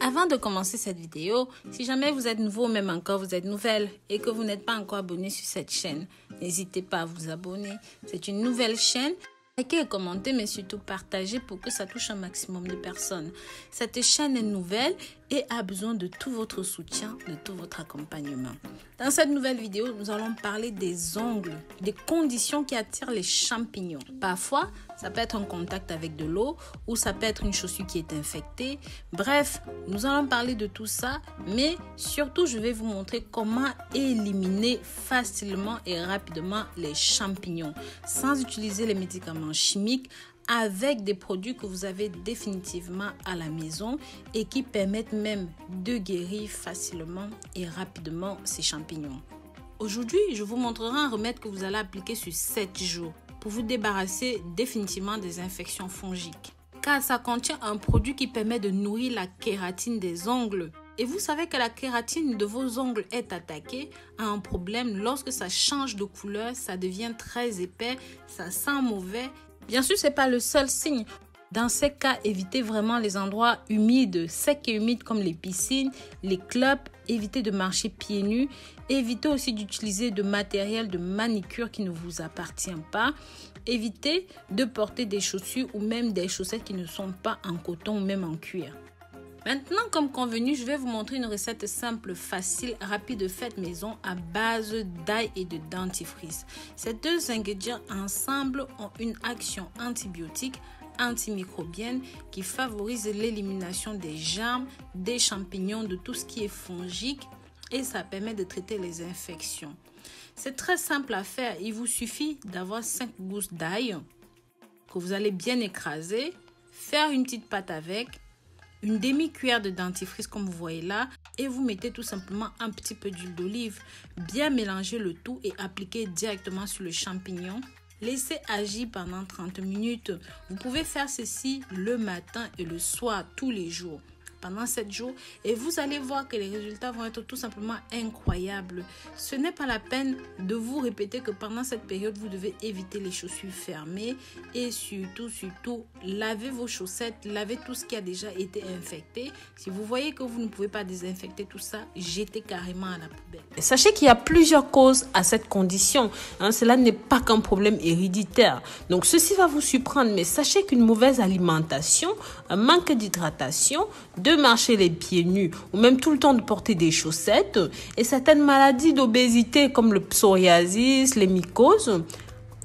Avant de commencer cette vidéo, si jamais vous êtes nouveau ou même encore vous êtes nouvelle et que vous n'êtes pas encore abonné sur cette chaîne, n'hésitez pas à vous abonner. C'est une nouvelle chaîne. Likez et commentez, mais surtout partagez pour que ça touche un maximum de personnes. Cette chaîne est nouvelle et a besoin de tout votre soutien, de tout votre accompagnement. Dans cette nouvelle vidéo, nous allons parler des ongles, des conditions qui attirent les champignons. Parfois, ça peut être en contact avec de l'eau ou ça peut être une chaussure qui est infectée. Bref, nous allons parler de tout ça, mais surtout, je vais vous montrer comment éliminer facilement et rapidement les champignons sans utiliser les médicaments chimiques, avec des produits que vous avez définitivement à la maison et qui permettent même de guérir facilement et rapidement ces champignons. Aujourd'hui, je vous montrerai un remède que vous allez appliquer sur 7 jours pour vous débarrasser définitivement des infections fongiques. Car ça contient un produit qui permet de nourrir la kératine des ongles. Et vous savez que la kératine de vos ongles est attaquée à un problème lorsque ça change de couleur, ça devient très épais, ça sent mauvais. Bien sûr, ce n'est pas le seul signe. Dans ces cas, évitez vraiment les endroits humides, secs et humides comme les piscines, les clubs. Évitez de marcher pieds nus. Évitez aussi d'utiliser de matériel de manicure qui ne vous appartient pas. Évitez de porter des chaussures ou même des chaussettes qui ne sont pas en coton ou même en cuir. Maintenant, comme convenu, je vais vous montrer une recette simple, facile, rapide, faite maison à base d'ail et de dentifrice. Ces deux ingrédients ensemble ont une action antibiotique, antimicrobienne qui favorise l'élimination des germes, des champignons, de tout ce qui est fongique et ça permet de traiter les infections. C'est très simple à faire. Il vous suffit d'avoir 5 gousses d'ail que vous allez bien écraser, faire une petite pâte avec, une demi-cuillère de dentifrice comme vous voyez là et vous mettez tout simplement un petit peu d'huile d'olive. Bien mélanger le tout et appliquer directement sur le champignon. Laissez agir pendant 30 minutes. Vous pouvez faire ceci le matin et le soir tous les jours pendant 7 jours et vous allez voir que les résultats vont être tout simplement incroyables. Ce n'est pas la peine de vous répéter que pendant cette période, vous devez éviter les chaussures fermées et surtout, lavez vos chaussettes, lavez tout ce qui a déjà été infecté. Si vous voyez que vous ne pouvez pas désinfecter tout ça, jetez carrément à la poubelle. Sachez qu'il y a plusieurs causes à cette condition. Cela n'est pas qu'un problème héréditaire. Donc, ceci va vous surprendre, mais sachez qu'une mauvaise alimentation, un manque d'hydratation, de marcher les pieds nus ou même tout le temps de porter des chaussettes et certaines maladies d'obésité comme le psoriasis, les mycoses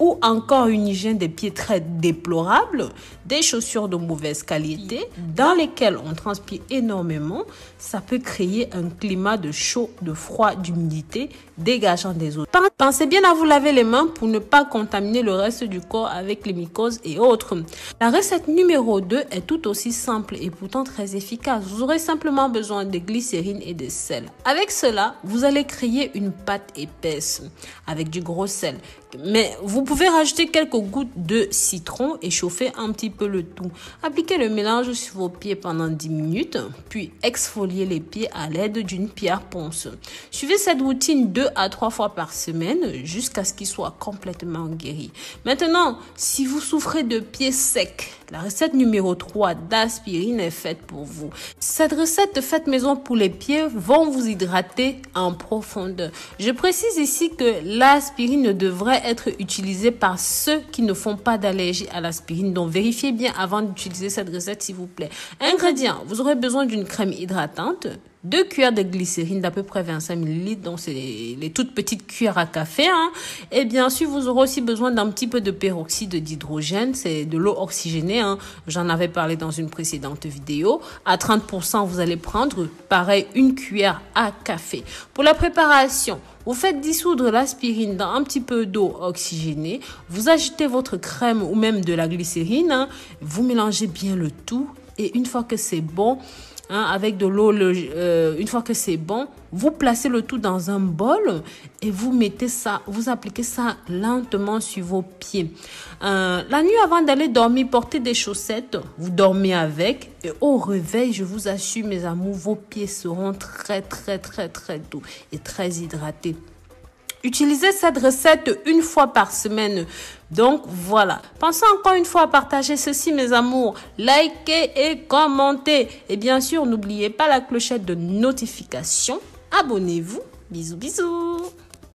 ou encore une hygiène des pieds très déplorable, des chaussures de mauvaise qualité dans lesquelles on transpire énormément, ça peut créer un climat de chaud, de froid, d'humidité dégageant des odeurs. Pensez bien à vous laver les mains pour ne pas contaminer le reste du corps avec les mycoses et autres. La recette numéro 2 est tout aussi simple et pourtant très efficace. Vous aurez simplement besoin de glycérine et de sel. Avec cela, vous allez créer une pâte épaisse avec du gros sel. Mais vous pouvez rajouter quelques gouttes de citron et chauffer un petit peu le tout. Appliquez le mélange sur vos pieds pendant 10 minutes, puis exfoliez les pieds à l'aide d'une pierre ponce. Suivez cette routine 2 à 3 fois par semaine jusqu'à ce qu'ils soient complètement guéris. Maintenant, si vous souffrez de pieds secs, la recette numéro 3 d'aspirine est faite pour vous. Cette recette faite maison pour les pieds vont vous hydrater en profondeur. Je précise ici que l'aspirine devrait être utilisée par ceux qui ne font pas d'allergie à l'aspirine. Donc, vérifiez bien avant d'utiliser cette recette, s'il vous plaît. Ingrédients, vous aurez besoin d'une crème hydratante, 2 cuillères de glycérine d'à peu près 25 ml, donc c'est les toutes petites cuillères à café. Et bien sûr, vous aurez aussi besoin d'un petit peu de peroxyde d'hydrogène, c'est de l'eau oxygénée. J'en avais parlé dans une précédente vidéo. À 30%, vous allez prendre, pareil, une cuillère à café. Pour la préparation, vous faites dissoudre l'aspirine dans un petit peu d'eau oxygénée. Vous ajoutez votre crème ou même de la glycérine. Vous mélangez bien le tout. Et une fois que c'est bon, avec de l'eau, une fois que c'est bon, vous placez le tout dans un bol et vous mettez ça, vous appliquez ça lentement sur vos pieds. La nuit avant d'aller dormir, portez des chaussettes, vous dormez avec et au réveil, je vous assure mes amours, vos pieds seront très doux et très hydratés. Utilisez cette recette une fois par semaine. Donc voilà. Pensez encore une fois à partager ceci, mes amours. Likez et commentez. Et bien sûr, n'oubliez pas la clochette de notification. Abonnez-vous. Bisous, bisous.